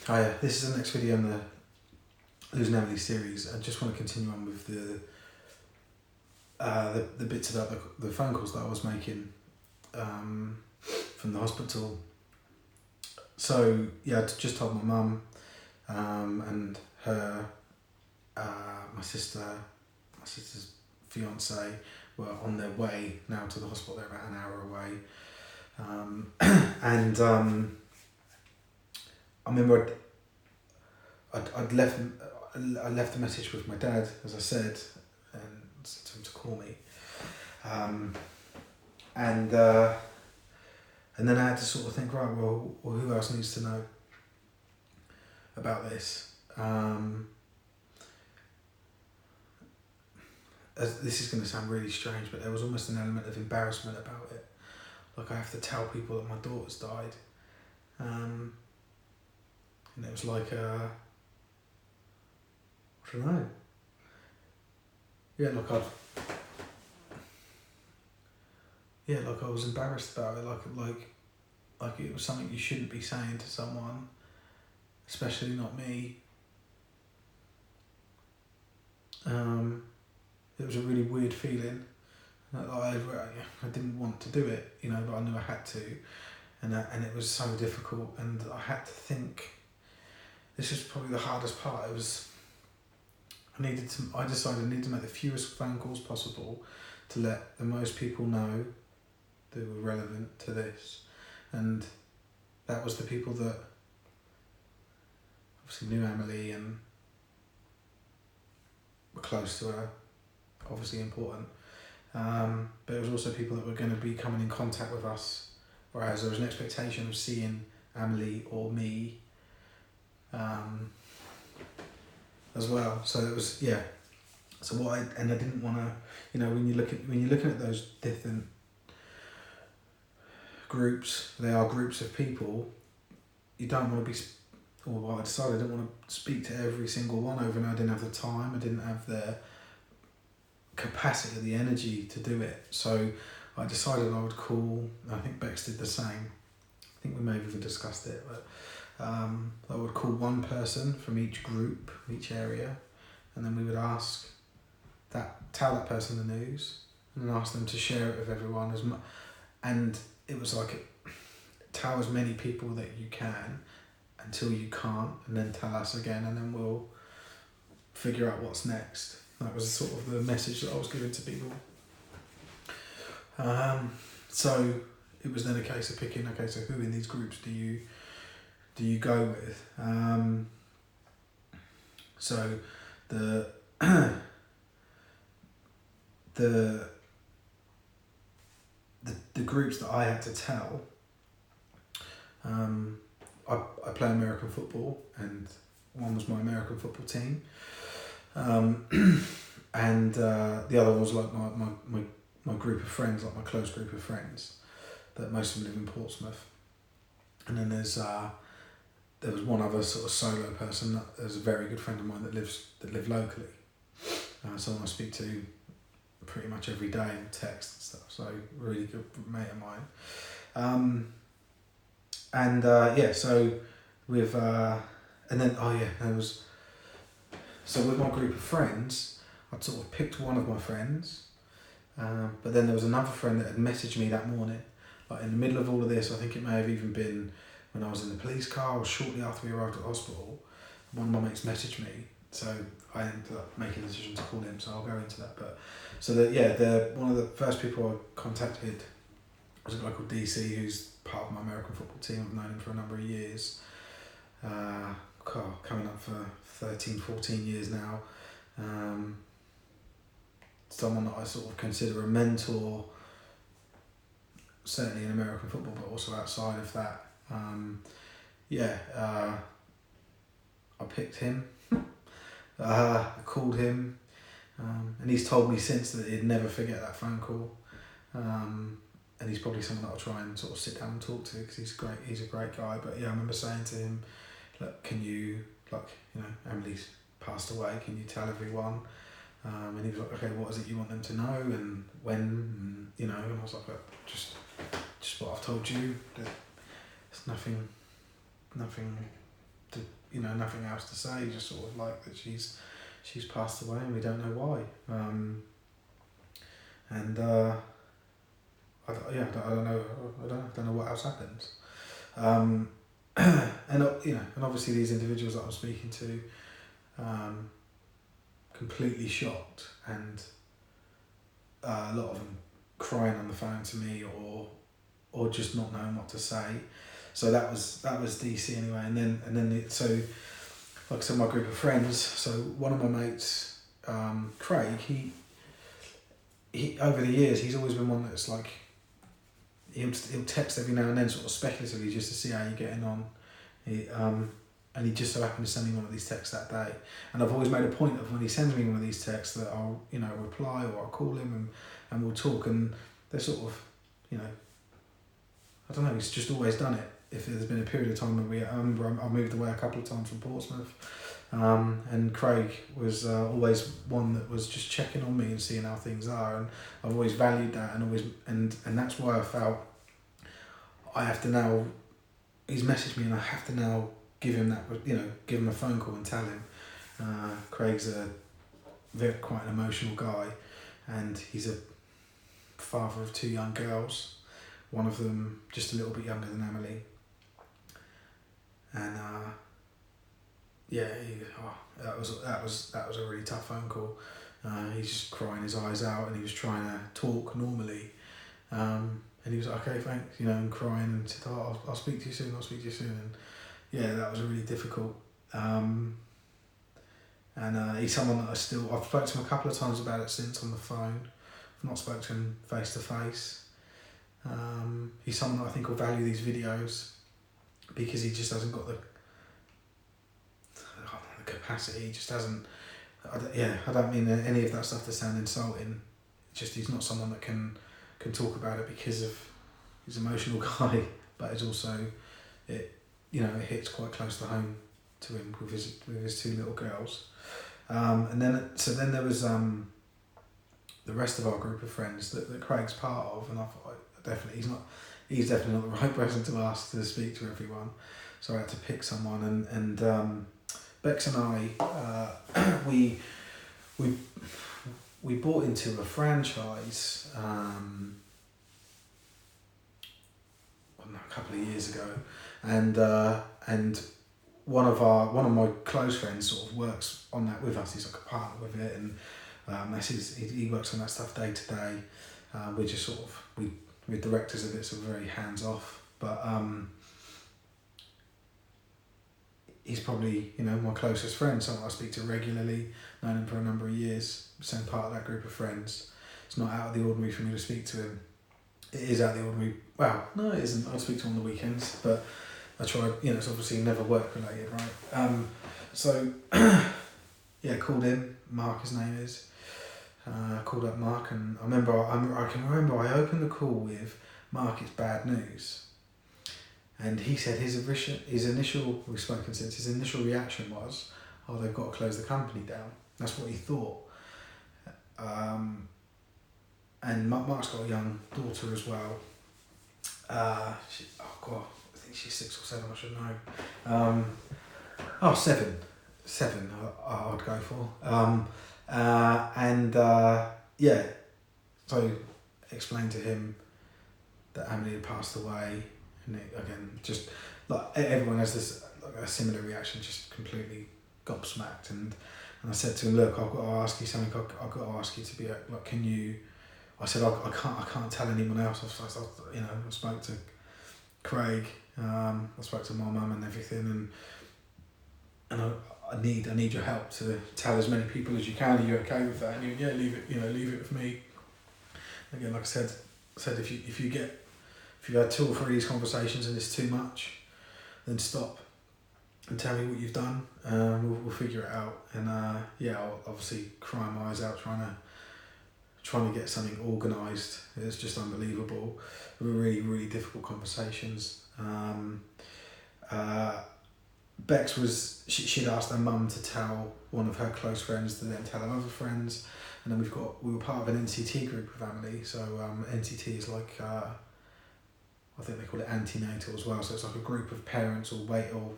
Hi, this is the next video in the Losing Amelie series. I just want to continue on with the bits about the phone calls that I was making from the hospital. So yeah, I just told my mum and her, my sister's fiance were on their way now to the hospital. They're about an hour away, and I remember I left a message with my dad, as I said, and said to him to call me, and then I had to sort of think, right, well who else needs to know about this? This is going to sound really strange, but there was almost an element of embarrassment about it. Like, I have to tell people that my daughter's died, and it was like I don't know. Yeah, like I was embarrassed about it. Like it was something you shouldn't be saying to someone, especially not me. It was a really weird feeling. I didn't want to do it, but I knew I had to, and it was so difficult, and I had to think. This is probably the hardest part. I decided I needed to make the fewest phone calls possible to let the most people know that were relevant to this. And that was the people that obviously knew Amelie and were close to her, obviously important. But it was also people that were going to be coming in contact with us, whereas there was an expectation of seeing Amelie or me as well. So it was, yeah. So I didn't want to, when you're looking at those different groups, they are groups of people. You don't want to be, I decided I didn't want to speak to every single one over, and I didn't have the time. I didn't have the capacity, the energy to do it. So I decided I would call. I think Bex did the same. I think we may have even discussed it, but I would call one person from each group, each area, and then we would tell that person the news, and then ask them to share it with everyone and it was like, tell as many people that you can until you can't, and then tell us again, and then we'll figure out what's next. That was sort of the message that I was giving to people. So it was then a case of picking, okay, so who in these groups do you go with? So the groups that I had to tell, I play American football, and one was my American football team, and the other was like my group of friends, like my close group of friends, that most of them live in Portsmouth. And then there was one other sort of solo person. There's a very good friend of mine that live locally, someone I speak to pretty much every day in text and stuff. So really good mate of mine. So with and then there was. So with my group of friends, I'd sort of picked one of my friends, but then there was another friend that had messaged me that morning, like in the middle of all of this. I think it may have even been when I was in the police car or shortly after we arrived at the hospital. One of my mates messaged me, so I ended up making the decision to call him. So I'll go into that. But so one of the first people I contacted was a guy called DC, who's part of my American football team. I've known him for a number of years. Coming up for 13, 14 years now. Someone that I sort of consider a mentor, certainly in American football, but also outside of that. I picked him. I called him, and he's told me since that he'd never forget that phone call. And he's probably someone that I'll try and sort of sit down and talk to, because he's great. He's a great guy. But yeah, I remember saying to him, look, can you, Amelie's passed away, can you tell everyone? And he was like, okay, what is it you want them to know, and when, and I was like, look, just what I've told you. There's nothing nothing else to say, just sort of like that she's passed away and we don't know why. I don't know what else happens. And obviously these individuals that I'm speaking to, completely shocked, and a lot of them crying on the phone to me, or just not knowing what to say. So that was DC anyway, and then so like I said, my group of friends. So one of my mates, Craig, he over the years he's always been one that's like he'll text every now and then, sort of speculatively, just to see how you're getting on. And he just so happened to send me one of these texts that day, and I've always made a point of when he sends me one of these texts that I'll reply, or I'll call him and we'll talk, and they're sort of I don't know, he's just always done it. If there's been a period of time when I remember I moved away a couple of times from Portsmouth, and Craig was always one that was just checking on me and seeing how things are, and I've always valued that, and that's why I felt I have to now. He's messaged me, and I have to now give him that, give him a phone call and tell him. Craig's quite an emotional guy, and he's a father of 2 young girls. One of them just a little bit younger than Amelie, and that was a really tough phone call. He's just crying his eyes out, and he was trying to talk normally, and he was like, okay, thanks, and crying, and said, I'll speak to you soon, and yeah, that was really difficult. And he's someone that I've spoken to him a couple of times about it since on the phone. I've not spoken to him face to face. He's someone that I think will value these videos, because he just hasn't got the capacity. He just hasn't. I don't mean any of that stuff to sound insulting. Just he's not someone that can talk about it because of his emotional guy, but it's also it hits quite close to home to him with his 2 little girls. And then there was the rest of our group of friends that Craig's part of, and I thought he's definitely not the right person to ask to speak to everyone, so I had to pick someone, and Bex and I we bought into a franchise a couple of years ago, and one of my close friends sort of works on that with us. He's like a partner with it, and he works on that stuff day to day. We're just sort of we're directors of it, so we're very hands off. But he's probably my closest friend, someone I speak to regularly, known him for a number of years, same part of that group of friends. It's not out of the ordinary for me to speak to him. It is out of the ordinary. Well, no, it isn't. I speak to him on the weekends, but I try. It's obviously never work related, right? So called him. Mark, his name is. Called up Mark, and I can remember I opened the call with, Mark, it's bad news. And he said his initial, we've spoken since, his initial reaction was, they've got to close the company down. That's what he thought. And Mark's got a young daughter as well. I think she's 6 or 7, I should know. 7. 7 I'd go for. So explained to him that Amelie had passed away, and again, just like everyone has this a similar reaction, just completely gobsmacked. And I said to him, look, I've got to ask you something. I've got to ask you to be like, can you? I said I can't tell anyone else. I spoke to Craig. I spoke to my mum and everything, and I need your help to tell as many people as you can. Are you okay with that? And leave it with me. Again, like I said, if you had 2 or 3 of these conversations and it's too much, then stop and tell me what you've done. We'll figure it out. And I'll obviously cry my eyes out trying to get something organised. It's just unbelievable. Really, really difficult conversations. Bex she'd asked her mum to tell one of her close friends to then tell her other friends, and then we were part of an NCT group with Amelie. So NCT is like I think they call it antenatal as well. So it's like a group of parents or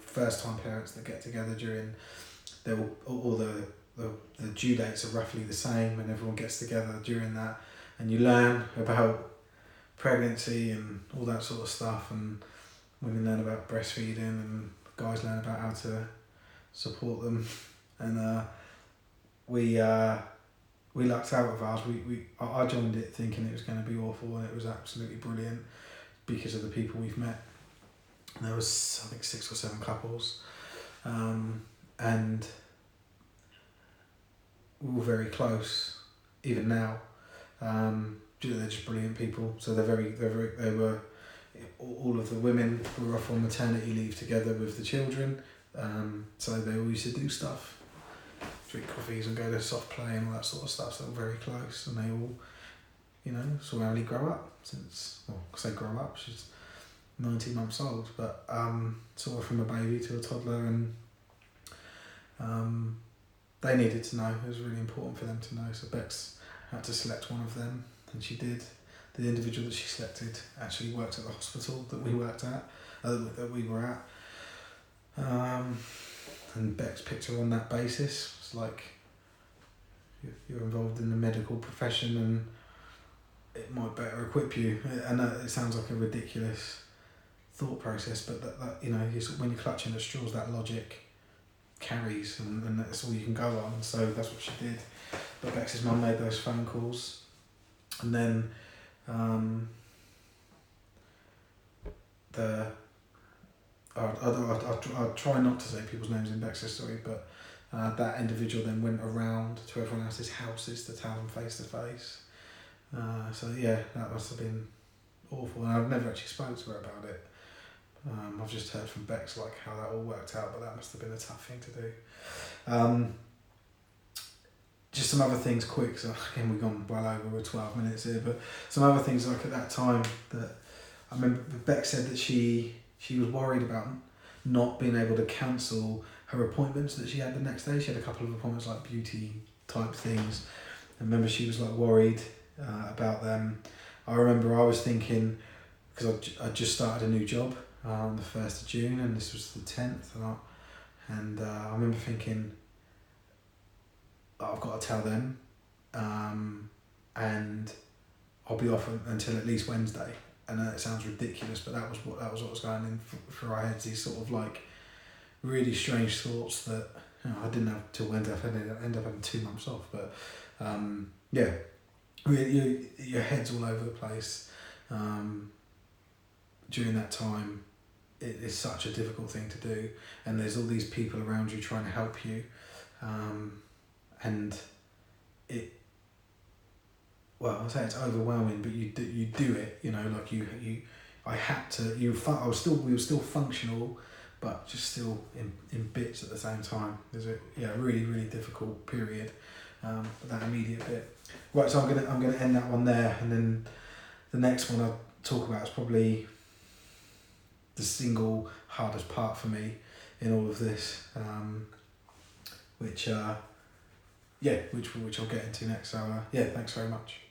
first time parents that get together during. All the due dates are roughly the same, and everyone gets together during that, and you learn about pregnancy and all that sort of stuff, and women learn about breastfeeding, and guys learn about how to support them, and we lucked out with ours. I joined it thinking it was going to be awful, and it was absolutely brilliant because of the people we've met. And there was, I think, 6 or 7 couples, and we're all very close, even now. They're just brilliant people. So they were, all of the women were off on maternity leave together with the children. So they all used to do stuff, drink coffees and go to soft play and all that sort of stuff. So they were very close, and they all, saw Amelie grow up since, I say grow up, she's 19 months old, but saw her from a baby to a toddler, and they needed to know. It was really important for them to know. So Bex had to select one of them, and she did. The individual that she selected actually worked at the hospital that we worked at, that we were at. And Bex picked her on that basis. It's like, you're involved in the medical profession, and it might better equip you. And it sounds like a ridiculous thought process, but that when you're clutching at straws, that logic carries, and that's all you can go on. So that's what she did. But Bex's mum made those phone calls, and then I'll try not to say people's names in Bex's story, but that individual then went around to everyone else's houses to tell them face to face. So yeah, that must have been awful, and I've never actually spoke to her about it. I've just heard from Bex how that all worked out, but that must have been a tough thing to do. Just some other things quick, so again we've gone well over, we're 12 minutes here, but some other things at that time that I remember Bex said that she was worried about not being able to cancel her appointments that she had the next day. She had a couple of appointments, beauty type things. I remember she was worried about them. I remember I was thinking, because I just started a new job on the 1st of June, and this was the 10th, and I remember thinking, I've got to tell them, and I'll be off until at least Wednesday. And it sounds ridiculous, but that was what was going in through our heads. These sort of really strange thoughts that I didn't have till Wednesday. I ended up having 2 months off, but your head's all over the place during that time. It is such a difficult thing to do, and there's all these people around you trying to help you, and I say it's overwhelming, but you do it. We were still functional, but just still in bits at the same time. There's a really, really difficult period, that immediate bit. Right, so I'm gonna end that one there, and then the next one I'll talk about is probably the single hardest part for me in all of this, which I'll get into next. So thanks very much.